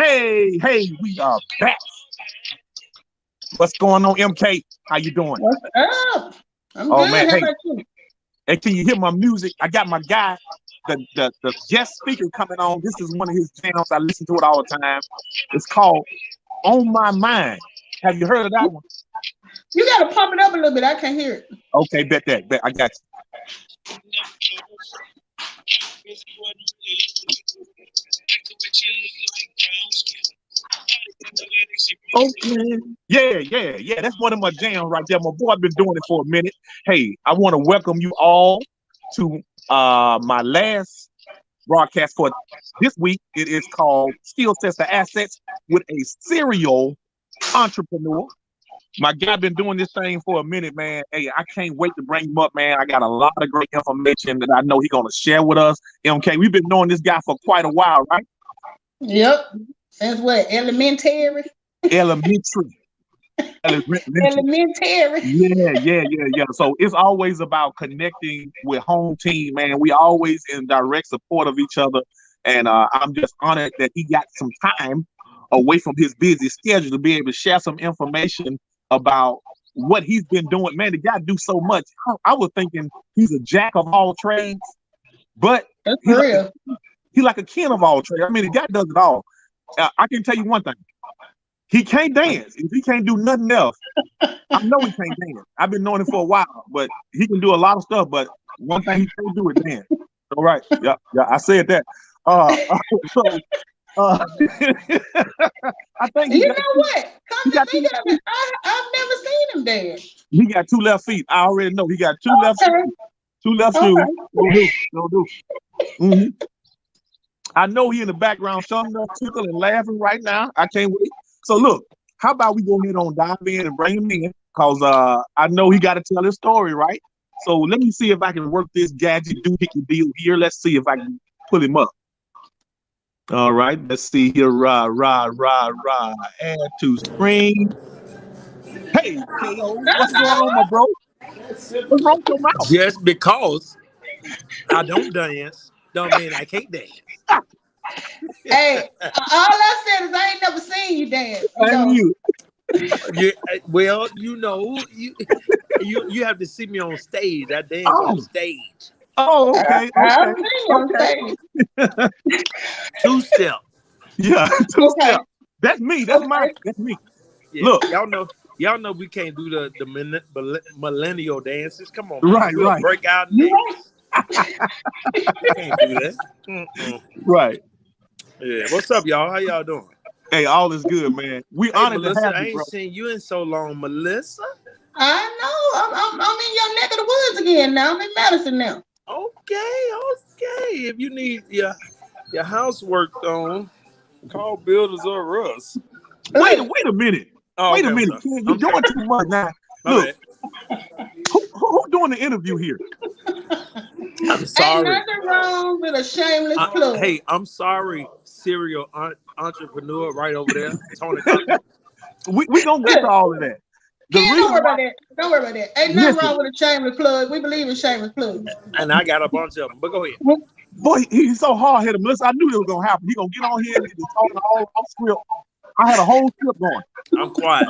Hey, we are back. What's going on, MK? How you doing? What's up? I'm Oh good. man, How hey, about you? hey, can you hear my music? I got my guy, the guest speaker coming on. This is one of his jams. I listen to it all the time. It's called On My Mind. Have you heard of that one? You gotta pump it up a little bit. I can't hear it. Okay, bet that. Bet I got you. Okay. Yeah. That's one of my jams right there. My boy been doing it for a minute. Hey, I want to welcome you all to my last broadcast for this week. It is called Skill Sets to Assets with a Serial Entrepreneur. My guy been doing this thing for a minute, man. Hey, I can't wait to bring him up, man. I got a lot of great information that I know he's gonna share with us. MK, we've been knowing this guy for quite a while, right? Yep. Since what? Elementary? Elementary. Elementary. Yeah. So it's always about connecting with home team, man. We always in direct support of each other. And I'm just honored that he got some time away from his busy schedule to be able to share some information about what he's been doing. Man, the guy do so much. I was thinking he's a jack of all trades, but That's real. He like a king of all trades. I mean, the guy does it all. I can tell you one thing. He can't dance. If he can't do nothing else, I know he can't dance. I've been knowing him for a while, but he can do a lot of stuff. But one thing he can't do is dance. All right. Yeah, I said that. I think you know what? Come to think of it, I've never seen him dance. He got two left feet. I already know. He got two left feet, two left shoes. Don't do. Mm-hmm. I know he in the background, showing up, tickling and laughing right now. I can't wait. So look, how about we go ahead on dive in and bring him in? Because I know he got to tell his story, right? So let me see if I can work this gadget doohickey deal here. Let's see if I can pull him up. All right, let's see here. Add to screen. Hey, KO, what's going on, my bro? What's wrong with your mouth? Just because I don't dance, don't mean I can't dance. Hey, all I said is I ain't never seen you dance. Well, you have to see me on stage. I dance on stage. Oh, okay. I'll see you on stage. Two step. Yeah, two step. That's me. That's mine. That's me. Yeah. Look, y'all know we can't do the millennial dances. Come on, man. Right. Break out next. Can't do that. Mm-mm. Right. Yeah. What's up, y'all? How y'all doing? Hey, all is good, man. We honored Melissa, to have you, I ain't seen you in so long, Melissa. I know. I'm in your neck of the woods again now. I'm in Madison now. Okay. If you need your housework done, call Builders or Russ. Wait a minute. Wait a minute. You're doing too much now. Look, who doing the interview here? I'm sorry. Ain't nothing wrong with a shameless plug. Hey, I'm sorry, serial entrepreneur right over there, Tony. we gonna get to all of that. Don't worry about that. Ain't nothing wrong with a shameless plug. We believe in shameless plugs. And I got a bunch of them, but go ahead. Boy, he's so hard-headed, Melissa. I knew it was gonna happen. He gonna get on here and talk all off script. I had a whole script going. I'm quiet.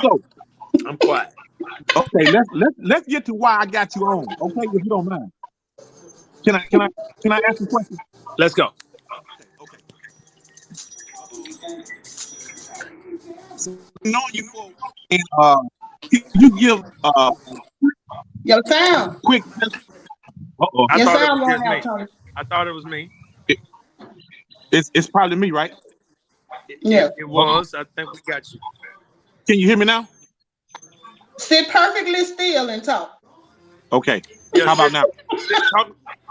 I'm quiet. Okay, let's get to why I got you on. Okay, if you don't mind. Can I ask you a question? Let's go. Okay. So, know you for and you give your sound quick. I thought it was me. It's probably me, right? Yeah, it was. I think we got you. Can you hear me now? Sit perfectly still and talk. Okay. Yeah, how about now?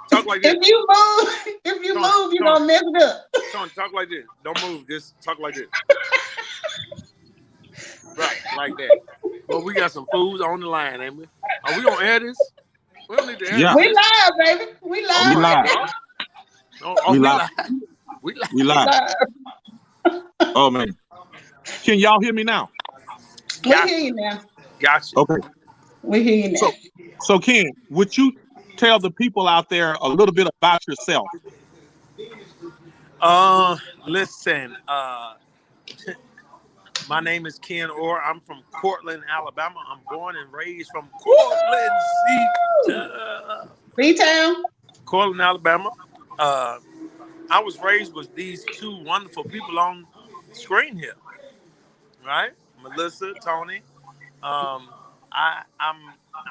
Talk like this. If you move, you're gonna mess it up. Sean, talk like this. Don't move. Just talk like this. Right, like that. Well, we got some foods on the line, ain't we? Are we gonna air this? We don't need to air this. We live, baby. We live. We live. We live. Oh man. Can y'all hear me now? We hear you now. Gotcha. Okay. We hear you now. So Ken, would you tell the people out there a little bit about yourself? Listen, My name is Kenn Orr. I'm from Cortland, Alabama. I'm born and raised from Cortland, B-Town. Cortland, Alabama. I was raised with these two wonderful people on screen here, right? Melissa, Tony. I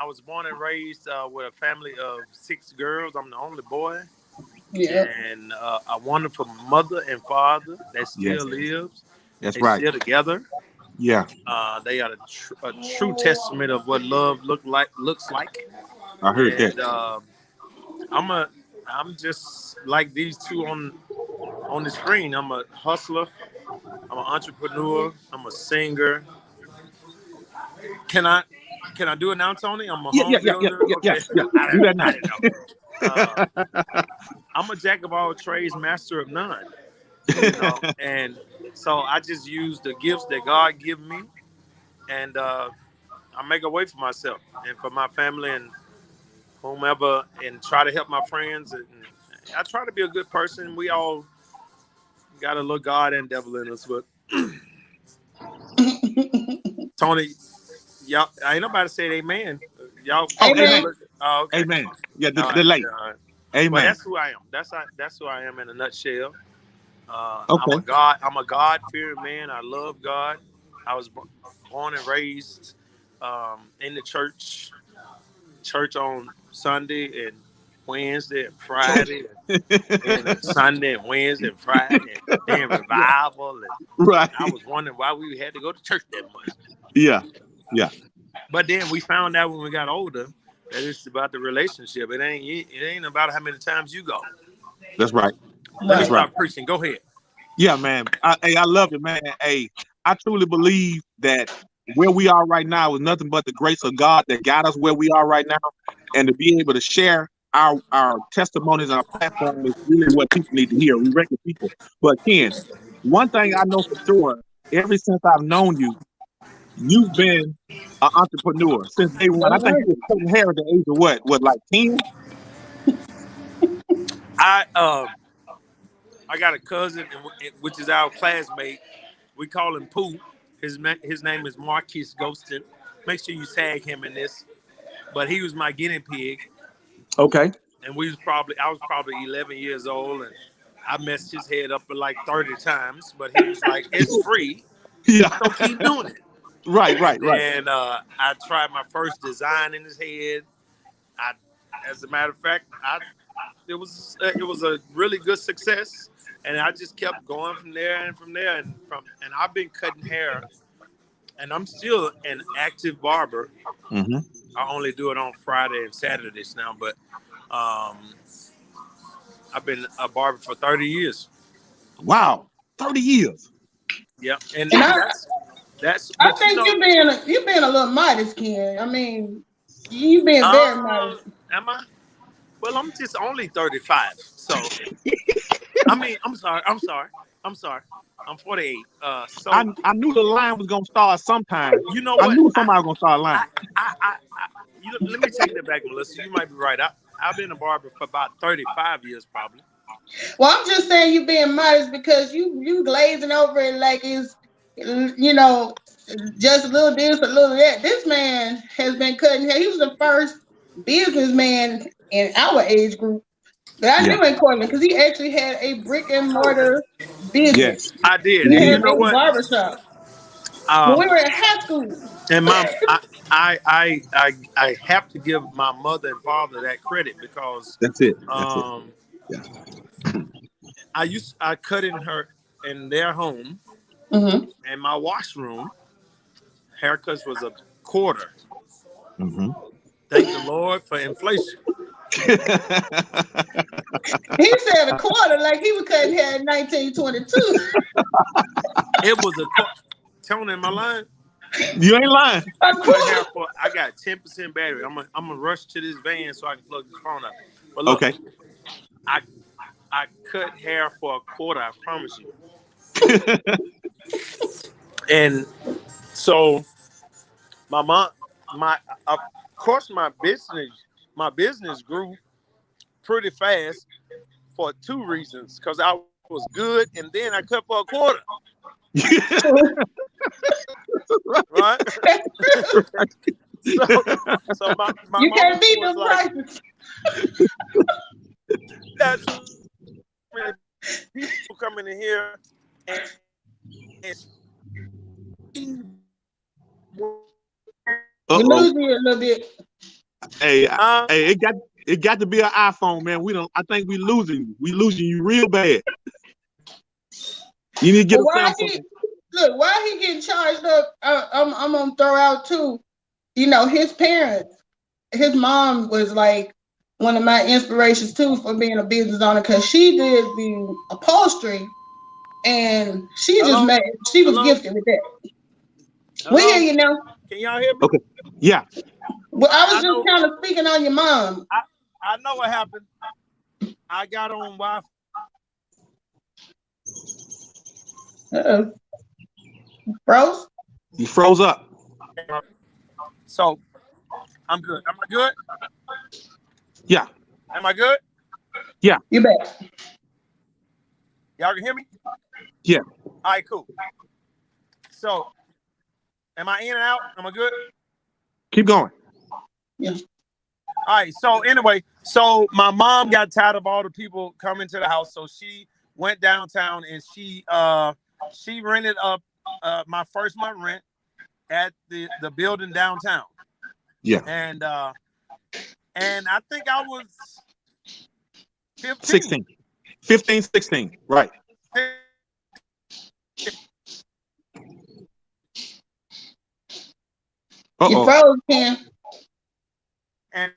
was born and raised with a family of 6 girls. I'm the only boy, and a wonderful mother and father that still lives. That's They right. still together. Yeah. They are a true testament of what love looks like. I heard that. I'm just like these two on the screen. I'm a hustler. I'm an entrepreneur. I'm a singer. Can I do it now, Tony? I'm a home builder. Okay. Do that now. I'm a jack of all trades, master of none. You know, and so I just use the gifts that God give me, and I make a way for myself and for my family and whomever, and try to help my friends. And I try to be a good person. We all got a little God and devil in us, but Tony, y'all ain't nobody said amen. Y'all, amen. Oh, okay. Amen. Yeah, the Right, late. Amen. But that's who I am. That's who I am in a nutshell. Okay. I'm a God-fearing man. I love God. I was born and raised in the church on Sunday and Wednesday and Friday, and Sunday and Wednesday and Friday, and revival. And Right. I was wondering why we had to go to church that much. Yeah. But then we found out when we got older that it's about the relationship. It ain't about how many times you go. That's right. Let me start preaching. Go ahead. Yeah, man. I love it, man. Hey, I truly believe that where we are right now is nothing but the grace of God that got us where we are right now, and to be able to share our testimonies on our platform is really what people need to hear. We reckon people. But Ken, one thing I know for sure, ever since I've known you, you've been an entrepreneur since day one. I think you were cutting hair at the age of what, like 10? I got a cousin, which is our classmate. We call him Pooh. His name is Marquis Ghostin. Make sure you tag him in this. But he was my guinea pig. Okay. And I was probably 11 years old, and I messed his head up like 30 times. But he was like, "It's free, so keep doing it." Right. And I tried my first design in his head. As a matter of fact, it was a really good success, and I just kept going from there, and I've been cutting hair, and I'm still an active barber. Mm-hmm. I only do it on Friday and Saturdays now, but I've been a barber for 30 years. Wow, 30 years. Yeah, and that's. I think you've been a little modest, Ken. I mean, you've been very modest. Am I? Well, I'm just only 35, so I mean, I'm sorry. I'm 48. So I knew the line was gonna start sometime. You know what? I knew somebody was gonna start lying. Let me take that back, Melissa. You might be right. I've been a barber for about 35 years, probably. Well, I'm just saying you're being modest because you glazing over it like it's, just a little this, a little that. This man has been cutting hair. He was the first businessman in our age group that I knew in Cortland because he actually had a brick and mortar business. Yes, I did. He And had you know a what? barbershop. When we were in high school. And Mom, I have to give my mother and father that credit because that's it. Yeah. I cut in their home, and my washroom. Haircuts was a quarter. Mm-hmm. Thank the Lord for inflation. He said a quarter like he was cutting hair in 1922. It was a quarter. Tony, am I lying? You ain't lying. I got 10% battery. I'm gonna rush to this van so I can plug this phone up. But look, okay. I cut hair for a quarter. I promise you. And so of course my business grew pretty fast for 2 reasons. Because I was good, and then I cut for a quarter. Right? so my You mama can't beat was them like, prices. got too many people coming in here, and she We Uh-oh. lose you a little bit. Hey, hey, it got to be an iPhone, man. I think we losing you. We losing you real bad. You need to get But a Samsung. why he getting charged up? I'm gonna throw out too. You know, his parents, his mom was like one of my inspirations too for being a business owner because she did the upholstery and she hello, was hello, gifted with that. We hear hello. you now. Can y'all hear me? Okay. Yeah. Well, I was I just know. kind of speaking on your mom. I know what happened. I got on Wi-Fi. Uh-oh. Froze? You froze up. So I'm good. Am I good? Yeah. Am I good? Yeah. You bet. Y'all can hear me? Yeah. All right, cool. So, am I in and out? Am I good? Keep going. Yeah. All right. So anyway, so my mom got tired of all the people coming to the house, so she went downtown and she rented up my first month rent at the building downtown. Yeah. And I think I was 16. 15, 16. Right. You Uh-oh. froze, Ken. And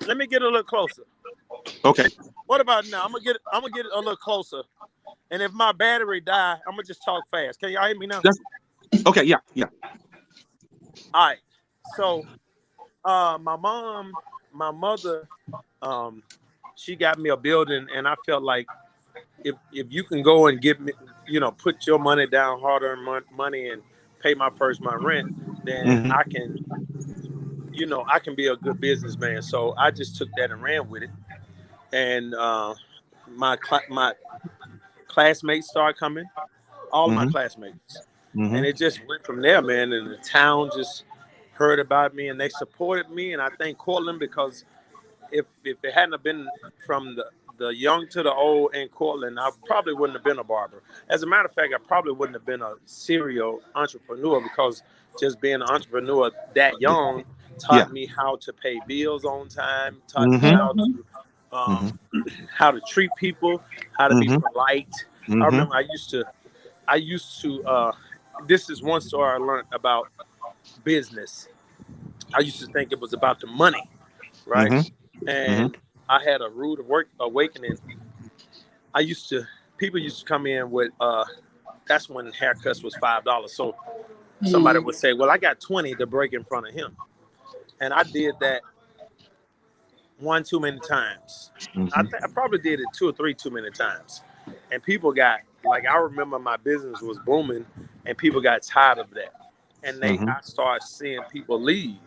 let me get a little closer. Okay. What about now? I'm gonna get it a little closer. And if my battery die, I'm gonna just talk fast. Can y'all hear me now? Okay. Yeah. Yeah. All right. So my mother, she got me a building, and I felt like if you can go and give me, put your money down, hard-earned money, and pay my first month rent, then Mm-hmm. I can be a good businessman. So I just took that and ran with it. And my classmates started coming, all of my Mm-hmm. classmates, Mm-hmm. and it just went from there, man. And the town just heard about me, and they supported me. And I thank Cortland because if it hadn't have been from the young to the old in Cortland, I probably wouldn't have been a barber. As a matter of fact, I probably wouldn't have been a serial entrepreneur because just being an entrepreneur that young Yeah. taught me how to pay bills on time, taught me Mm-hmm. how to Mm-hmm. how to treat people, how to be Mm-hmm. polite. I Mm-hmm. remember I used to this is one story I learned about business. I used to think it was about the money, right? Mm-hmm. Mm-hmm. And I had a rude awakening. People used to come in with that's when haircuts was $5. So somebody would say, well, I got 20 to break in front of him. And I did that one too many times. I probably did it 2 or 3 too many times. And people got, like, I remember my business was booming and people got tired of that. And Mm-hmm. I started seeing people leave.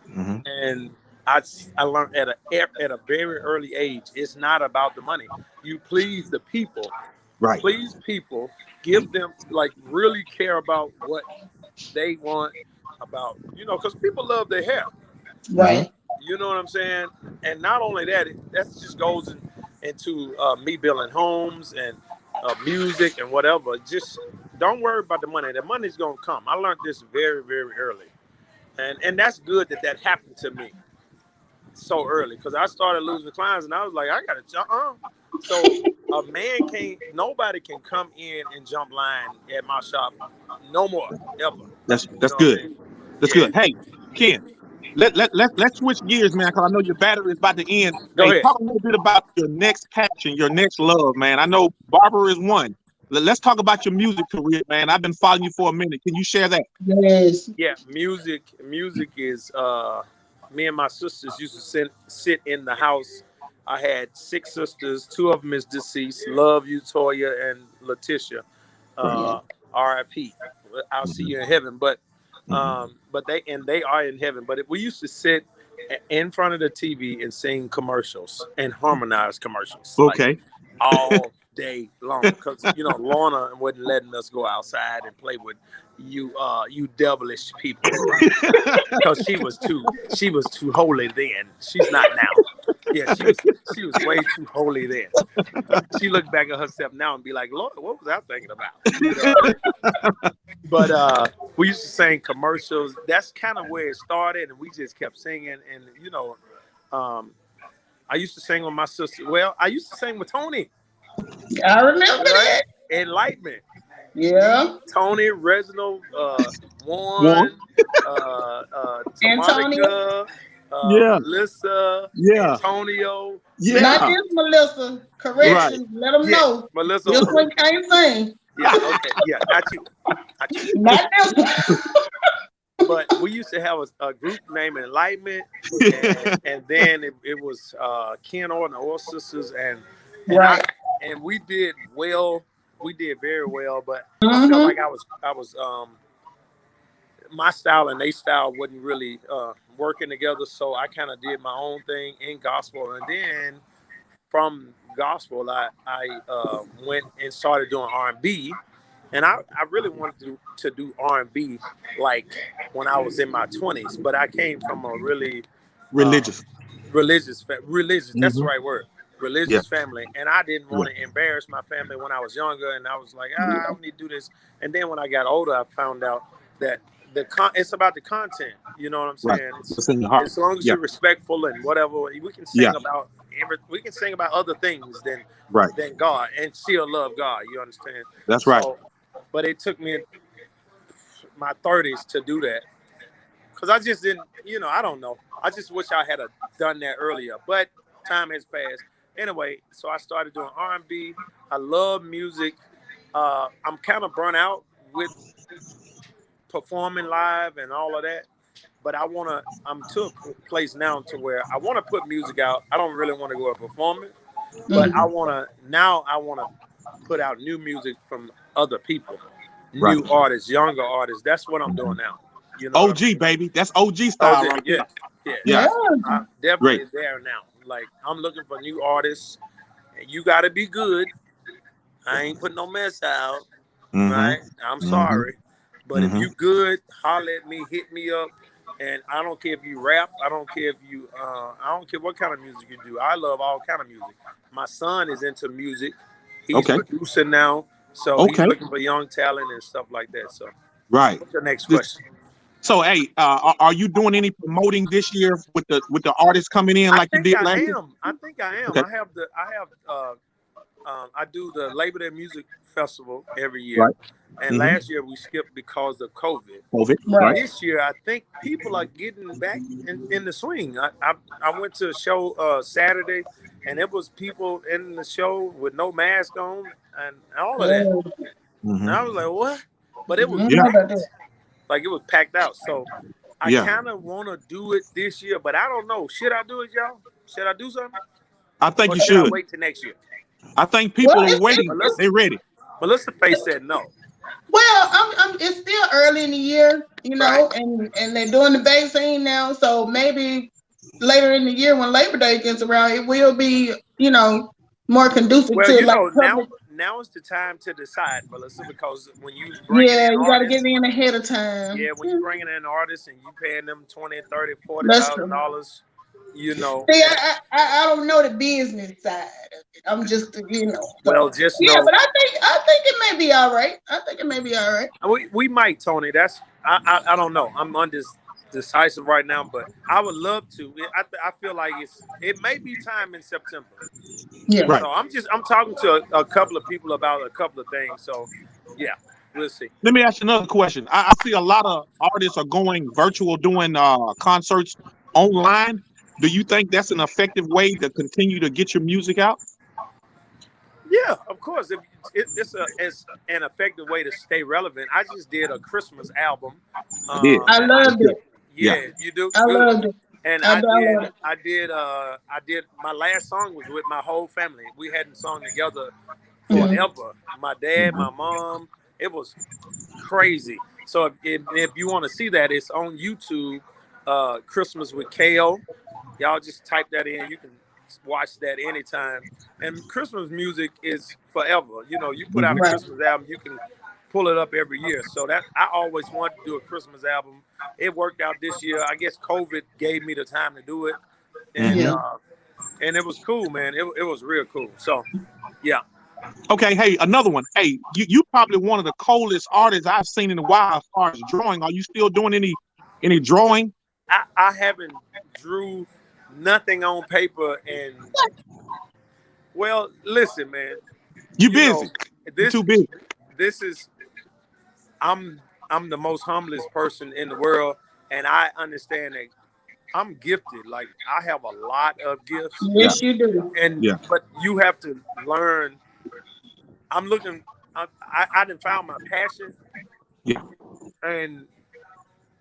Mm-hmm. And I learned at a very early age, it's not about the money. You please the people. Right. Please people. Give them, like, really care about what they want about, because people love their hair. Right. You know what I'm saying? And not only that, that just goes into me building homes and music and whatever. Just don't worry about the money. The money's gonna come. I learned this very, very early, and that's good that happened to me so early because I started losing clients and I was like, I gotta So nobody can come in and jump line at my shop no more ever. That's You know what good. I mean? That's Yeah. good. Hey, Ken, let's switch gears, man, because I know your battery is about to end. Go Hey, ahead. talk a little bit about your next passion, your next love, man. I know barber is one. Let's talk about your music career, man. I've been following you for a minute. Can you share that? Yes. Yeah, music is me and my sisters used to sit in the house. I had 6 sisters, 2 of them is deceased. Love you, Toya and Letitia. Yeah. R.I.P. I'll see you in heaven. But they are in heaven. But we used to sit in front of the TV and sing commercials and harmonize commercials. Like Okay. all day long because Lorna wasn't letting us go outside and play with you devilish people because she was too holy then. She's not now. Yeah, she was way too holy then. She looked back at herself now and be like, Lord, what was I thinking about? You know what I mean? But we used to sing commercials. That's kind of where it started, and we just kept singing. And I used to sing with my sister. Well, I used to sing with Tony. I remember Right? that. Enlightenment. Yeah. Tony, Reginald, One. Warren, Antonio. Tamonica, Yeah. Melissa, Yeah. Antonio. Yeah. Not this Melissa. Correction. Let them know. Melissa. This one can't sing. Yeah, okay. Yeah, not you. Not this one. But we used to have a group named Enlightenment, and then it was Kenn Orr and the Orr Sisters, and Right. we did well. We did very well, but I felt like I was my style and their style wasn't really working together, so I kind of did my own thing in gospel, and then from gospel, I went and started doing R&B. And I really wanted to do R&B like when I was in my 20s, but I came from a really religious. Religious. That's the right word. Religious family, and I didn't want to embarrass my family when I was younger, and I was like, I don't need to do this. And then when I got older, I found out that it's about the content. You know what I'm saying? Right. As long as you're respectful and whatever, we can sing about we can sing about other things than God, and still love God. You understand? That's right. But it took me my 30s to do that because I just didn't, I don't know. I just wish I had done that earlier, but time has passed. Anyway, so I started doing R&B. I love music. I'm kind of burnt out with performing live and all of that, but I'm to a place now to where I want to put music out. I don't really want to go and perform it, but I want to put out new music from other people, new artists, younger artists. That's what I'm doing now. OG, baby. That's OG style. OG, right yeah. I'm definitely there now. Like, I'm looking for new artists, and you got to be good. I ain't putting no mess out, right? I'm sorry. But if you good, holler at me, hit me up. And I don't care if you rap. I don't care if you, I don't care what kind of music you do. I love all kind of music. My son is into music. He's producing now. So he's looking for young talent and stuff like that. So, what's your next question? So, hey, are you doing any promoting this year with the artists coming in like you did last year? I think I am. Okay. I do the Labor Day Music Festival every year. And last year we skipped because of COVID. This year, I think people are getting back in the swing. I went to a show Saturday, and it was people in the show with no mask on and all of that. And I was like, what? But it was packed. Like, it was packed out. So I kind of want to do it this year, but I don't know. Should I do it, y'all? Should I do something? I think you should. I should. wait till next year? I think people are waiting. They're ready. Melissa Face said no. Well, it's still early in the year, and they're doing the vaccine now, so maybe later in the year when Labor Day gets around, it will be, more conducive to now is the time to decide, Melissa, because when you bring you got to get in ahead of time. Yeah, when you're bringing in artists and you paying them $20,000, $30,000, $40,000. See, I don't know the business side of it. I'm just, Well, just know. But I think it may be all right. I think it may be all right. We might, Tony. I don't know. I'm undecisive right now, but I would love to. I feel like it may be time in September. Yeah. Right. So I'm talking to a couple of people about a couple of things. So yeah, we'll see. Let me ask you another question. I see a lot of artists are going virtual, doing concerts online. Do you think that's an effective way to continue to get your music out? Yeah, of course. It's an effective way to stay relevant. I just did a Christmas album. I loved it. Yeah, you do. I loved it. And I did my last song was with my whole family. We hadn't sung together forever. My dad, my mom. It was crazy. So if you want to see that, it's on YouTube. Christmas with KO. Y'all just type that in. You can watch that anytime. And Christmas music is forever. You know, you put out a Christmas album, you can pull it up every year. So that I always wanted to do a Christmas album. It worked out this year. I guess COVID gave me the time to do it, and it was cool, man. It was real cool. So, yeah. Okay, hey, another one. Hey, you probably one of the coldest artists I've seen in a while as far as drawing. Are you still doing any drawing? I haven't drew nothing on paper, and well, listen, man. You busy? You too busy. This is I'm the most humblest person in the world, and I understand that I'm gifted. Like, I have a lot of gifts. Yes, you do. And but you have to learn. I'm looking. I done found my passion. Yeah. And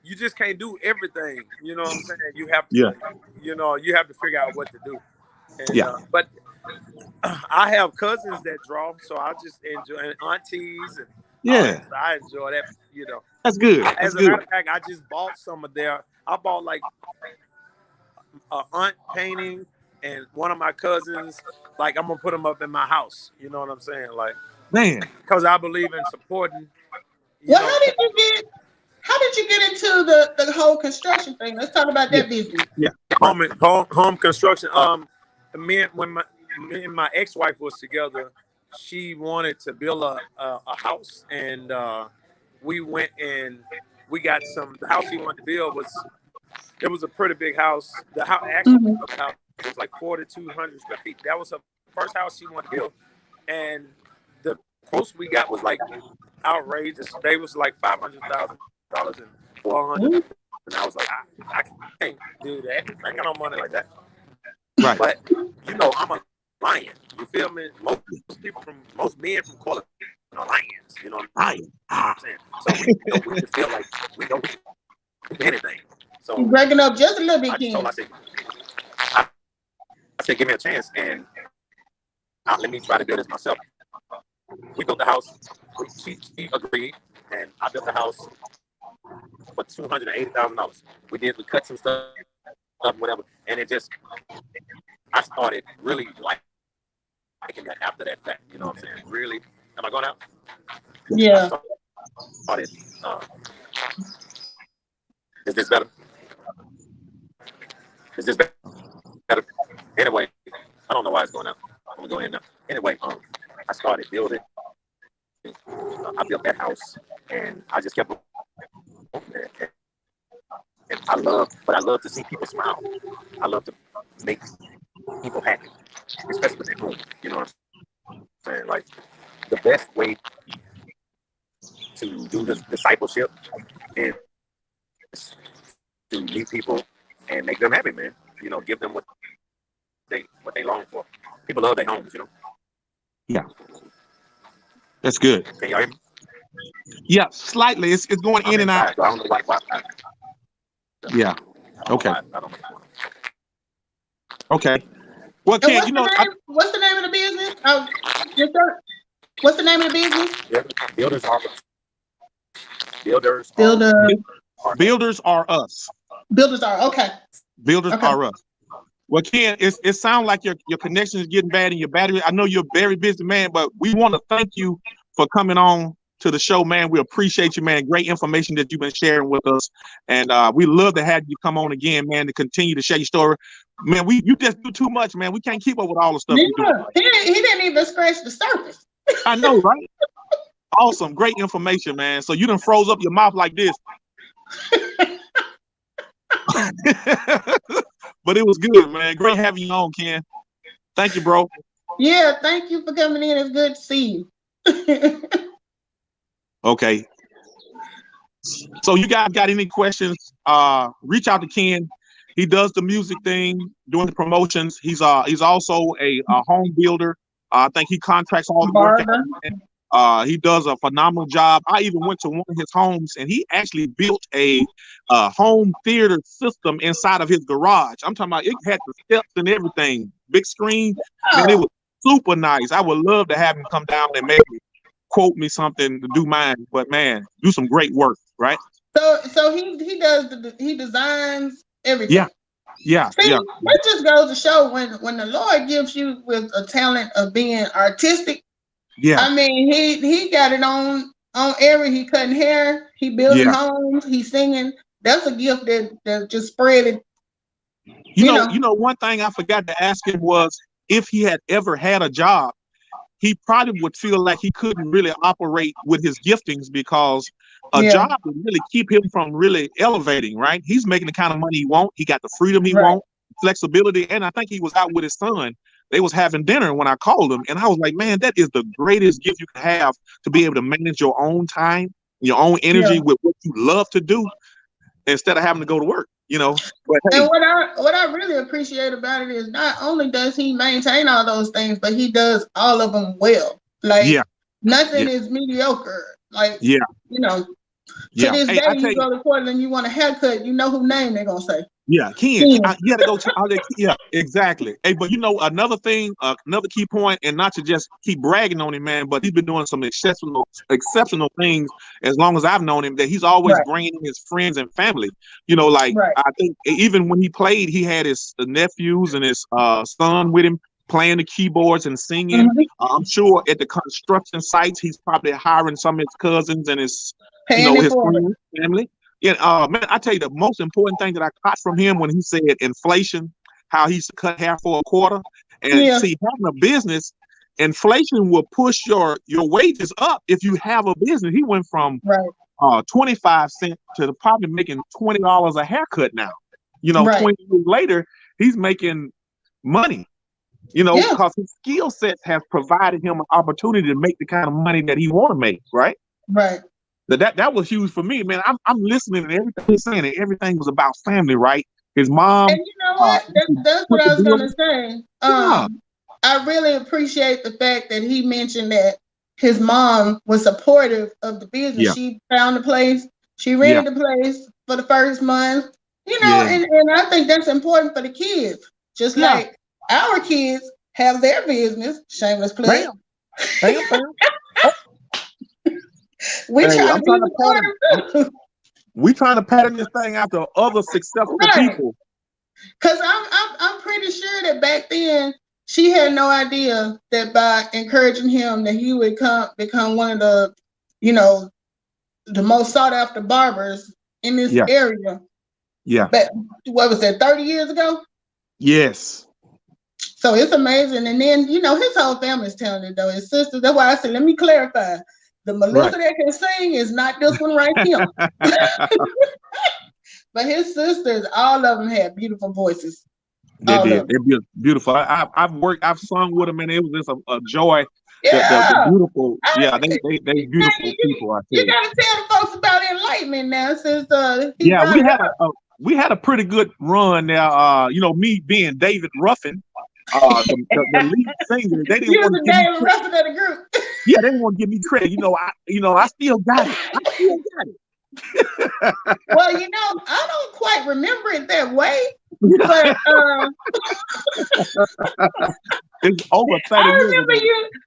you just can't do everything. You know what I'm saying? You have to. You know, you have to figure out what to do. And, but I have cousins that draw, so I just enjoy, and aunties, and so I enjoy that. You know, that's good. As a matter of fact, I just bought some of their. I bought like an aunt painting, and one of my cousins. Like, I'm gonna put them up in my house. You know what I'm saying? Like, man, because I believe in supporting. Well, how did you get into the whole construction thing? Let's talk about that business. Yeah, home construction. When my ex-wife was together, she wanted to build a house, and we went and we got the house she wanted to build was a pretty big house. The house actually was like 4,200 square feet. That was her first house she wanted to build, and the quotes we got was like outrageous. They was like $500,000 and $400,000, and I was like, I can't do that. I ain't got no money like that. Right. But you know, I'm a lion. You feel me? Most men from Colorado are lions. You know what I'm saying? So we just feel like we don't do anything. So you're breaking up just a little bit, Ken. I said, give me a chance, and let me try to build this myself. We built the house. She agreed, and I built the house for $280,000. We cut some stuff up, whatever, and I started really liking that after that fact. You know what I'm saying? Really, am I going out? Yeah. I started. Is this better? Is this better? Anyway, I don't know why it's going out. I'm gonna go in now. Anyway, I started building. I built that house, and I just kept. And I love to see people smile. I love to make people happy, especially when they're home. You know what I'm saying? Like, the best way to do this discipleship is to meet people and make them happy, man. You know, give them what they long for. People love their homes, you know. Yeah, that's good. Can y'all hear me? Yeah, slightly. It's going in and out. So I don't know why. Yeah. Okay. I don't know. Okay. Well, Ken, you know, what's the name of the business? What's the name of the business? Builders are us. Builders are us. Builders are okay. Builders are us. Well, Ken, it sounds like your connection is getting bad in your battery. I know you're a very busy man, but we want to thank you for coming on to the show, man. We appreciate you, man. Great information that you've been sharing with us, and we love to have you come on again, man, to continue to share your story. Man, you just do too much, man. We can't keep up with all the stuff you do. He didn't even scratch the surface. I know, right? Awesome, great information, man. So you done froze up your mouth like this. But it was good, man. Great having you on, Ken. Thank you, bro. Yeah, thank you for coming in. It's good to see you. Okay. So you guys got any questions? Reach out to Ken. He does the music thing, doing the promotions. He's also a home builder. I think he contracts all the work. He does a phenomenal job. I even went to one of his homes, and he actually built a home theater system inside of his garage. I'm talking about, it had the steps and everything, big screen. Man, it was super nice. I would love to have him come down and maybe quote me something to do mine. But man, do some great work, right? So he designs everything. Yeah, See, yeah, that just goes to show when the Lord gives you with a talent of being artistic. yeah, I mean, he got it on every. He cutting hair, he building yeah. homes, he singing. That's a gift that just spread it. One thing I forgot to ask him was if he had ever had a job. He probably would feel like he couldn't really operate with his giftings because a Yeah, job would really keep him from really elevating, right? He's making the kind of money he wants. He got the freedom he right. wants, flexibility. And I think he was out with his son. They was having dinner when I called him. And I was like, man, that is the greatest gift you can have, to be able to manage your own time, your own Yeah. energy with what you love to do instead of having to go to work, But And hey, what I really appreciate about it is not only does he maintain all those things, but he does all of them well. Like yeah, nothing yeah, is mediocre. Like yeah, you know, to yeah. this Hey, day, I tell you you, go to court and you want a haircut, you know who name they're gonna say. yeah, Ken, Ken. you got to go to all that. Yeah, exactly. Hey, but another thing, another key point, and not to just keep bragging on him, man, but he's been doing some exceptional things as long as I've known him. That he's always Right, bringing in his friends and family. Like right. I think even when he played, he had his nephews and his son with him playing the keyboards and singing. Mm-hmm. I'm sure at the construction sites, he's probably hiring some of his cousins and his, Paying it his forward. friends, family. Yeah, man, I tell you, the most important thing that I caught from him when he said inflation, how he used to cut hair for a quarter, and Yeah, see, having a business, inflation will push your wages up if you have a business. He went from right, 25 cents to probably making $20 a haircut now. right. 20 years later, he's making money. Yeah, Because his skill sets have provided him an opportunity to make the kind of money that he want to make, right? right. That was huge for me, man. I'm listening to everything he's saying, and everything was about family, right? His mom, And you know what? That's what put the I was bill. gonna say. Yeah, I really appreciate the fact that he mentioned that his mom was supportive of the business. yeah, She found a place, she yeah, rented the place for the first month, yeah, and I think that's important for the kids. Just yeah. like our kids have their business, shameless plug. Bam, bam, bam. Oh, We hey, try to I'm be trying to pattern. supportive too. We trying to pattern this thing after other successful Right. people. Because I'm pretty sure that back then she had no idea that by encouraging him that he would become one of the, you know, the most sought after barbers in this Yeah, area. yeah, But what was that, 30 years ago? yes. So it's amazing. And then, his whole family's talented though. His sisters, that's why I said, let me clarify. The Right. Melissa that can sing is not this one right here. But his sisters, all of them had beautiful voices. They All did. of them. They're beautiful. I've sung with them, and it was just a joy. The Yeah. beautiful, yeah. They beautiful people. I tell You you. gotta tell the folks about Enlightenment now, since he Yeah, brought it up. we had a pretty good run there. Me being David Ruffin, the lead singer, they didn't You was want to the give me David credit. Ruffin of the group. Yeah, they didn't want to give me credit. I still got it. I still got it. Well, I don't quite remember it that way, but It's over 30 years ago.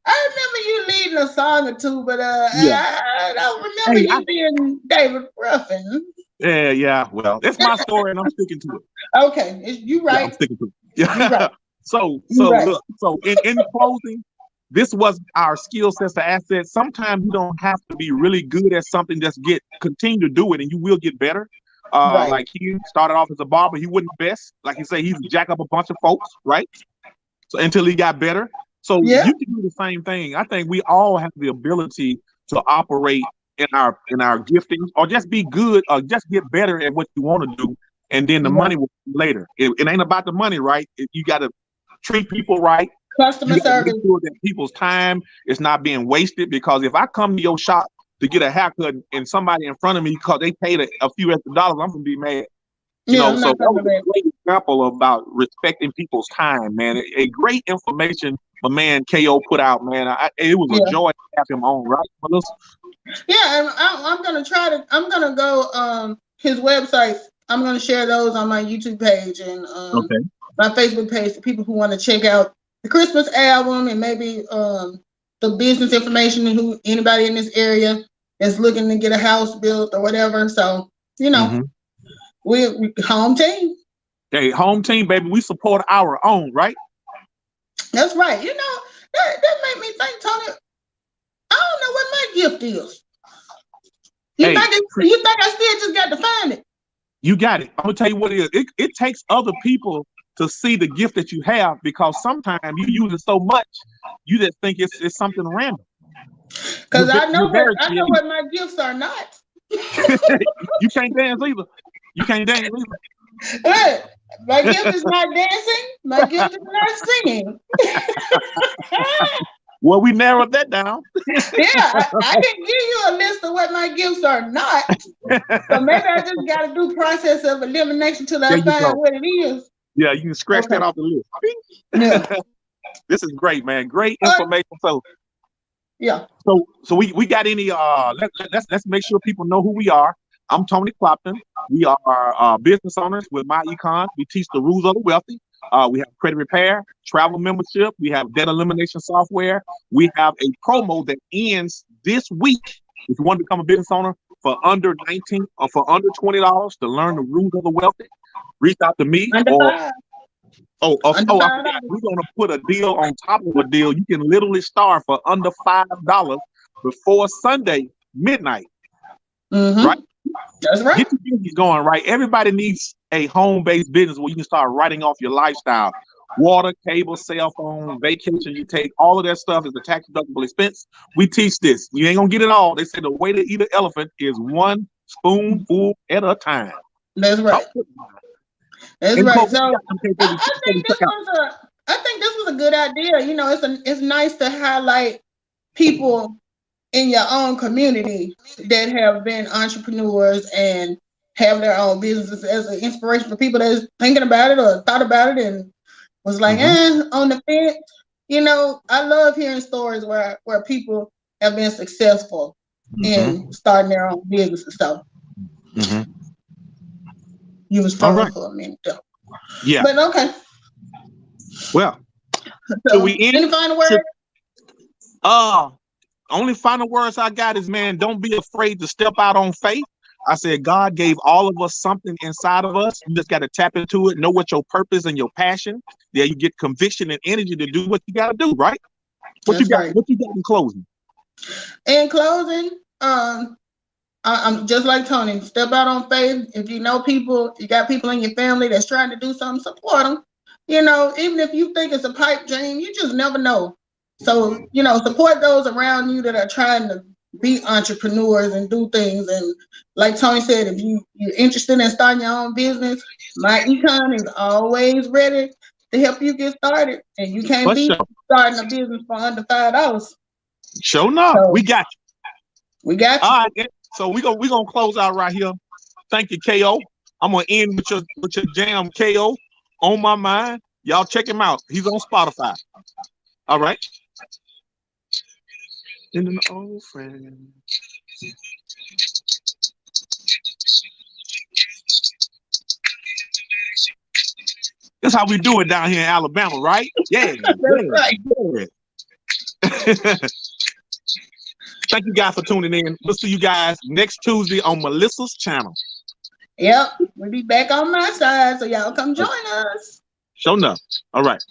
I remember you leading a song or two, but Yeah. I don't remember you being David Ruffin. Yeah. Well, it's my story, and I'm sticking to it. Okay, you right. Yeah, I'm sticking to it. You right. So right. look. So in closing, this was our skill sets to assets. Sometimes you don't have to be really good at something. Just continue to do it, and you will get better. Right. Like he started off as a barber, he wasn't best. Like you say, he's jack up a bunch of folks, right? So until he got better. So Yeah. you can do the same thing. I think we all have the ability to operate in our giftings, or just be good, or just get better at what you want to do, and then the money will come later. It ain't about the money, right? You got to treat people right. Customer service. Make sure that people's time is not being wasted. Because if I come to your shop to get a haircut and somebody in front of me because they paid a few extra dollars, I'm gonna be mad. So that was a great example about respecting people's time, man. A great information my man KO put out, man. It was a joy to have him on, right, Melissa? Yeah, and I'm gonna go his websites. I'm gonna share those on my YouTube page and my Facebook page for people who want to check out the Christmas album and maybe the business information and who anybody in this area is looking to get a house built or whatever. So we home team. Hey, home team, baby, we support our own, right? That's right. You know, that made me think, Tony. I don't know what my gift is. You think I still just got to find it? You got it. I'm gonna tell you what it is. It takes other people to see the gift that you have, because sometimes you use it so much, you just think it's something random. Because I know what my gifts are not. You can't dance either. You can't dance either. Look, my gift is not dancing. My gift is not singing. Well, we narrowed that down. Yeah, I can give you a list of what my gifts are not. So maybe I just got to do process of elimination till I find what it is. Yeah, you can scratch that off the list. Yeah. This is great, man. Great information. So yeah. So we got any let's make sure people know who we are. I'm Tony Clopton. We are business owners with My Econ. We teach the rules of the wealthy. We have credit repair, travel membership. We have debt elimination software. We have a promo that ends this week. If you want to become a business owner for under 19 or for under $20 to learn the rules of the wealthy, reach out to me. I forgot. We're gonna put a deal on top of a deal. You can literally start for under $5 before Sunday midnight. Mm-hmm. Right? That's right. Get your business going, right? Everybody needs a home-based business where you can start writing off your lifestyle. Water, cable, cell phone, vacation you take, all of that stuff is a tax-deductible expense. We teach this. You ain't gonna get it all. They say the way to eat an elephant is one spoonful at a time. That's right. That's right. So I think this was a good idea. You know, it's nice to highlight people in your own community that have been entrepreneurs and have their own businesses as an inspiration for people that's thinking about it or thought about it and was like, on the fence. You know, I love hearing stories where people have been successful in starting their own business and stuff. You was frozen for a minute though. Yeah. But okay. Well, so we any final words? Only final words I got is, man, don't be afraid to step out on faith. I said God gave all of us something inside of us. You just got to tap into it, know what your purpose and your passion. Yeah, you get conviction and energy to do what you got to do, right? What you got in closing? In closing, I'm just like Tony. Step out on faith. If you know people, you got people in your family that's trying to do something, support them. You know, even if you think it's a pipe dream, you just never know. So, you know, support those around you that are trying to be entrepreneurs and do things. And like Tony said, if you're interested in starting your own business, My Econ is always ready to help you get started. And you can't be starting a business for under $5. Sure enough, so, we got you. We got you. All right, so we're gonna close out right here. Thank you, KO. I'm gonna end with your jam, KO, On My Mind. Y'all check him out. He's on Spotify. All right. And an old friend. That's how we do it down here in Alabama, right? Yeah. Right. Yeah. Thank you guys for tuning in. We'll see you guys next Tuesday on Melissa's channel. Yep. We'll be back on my side, so y'all come join us. Sure enough. All right.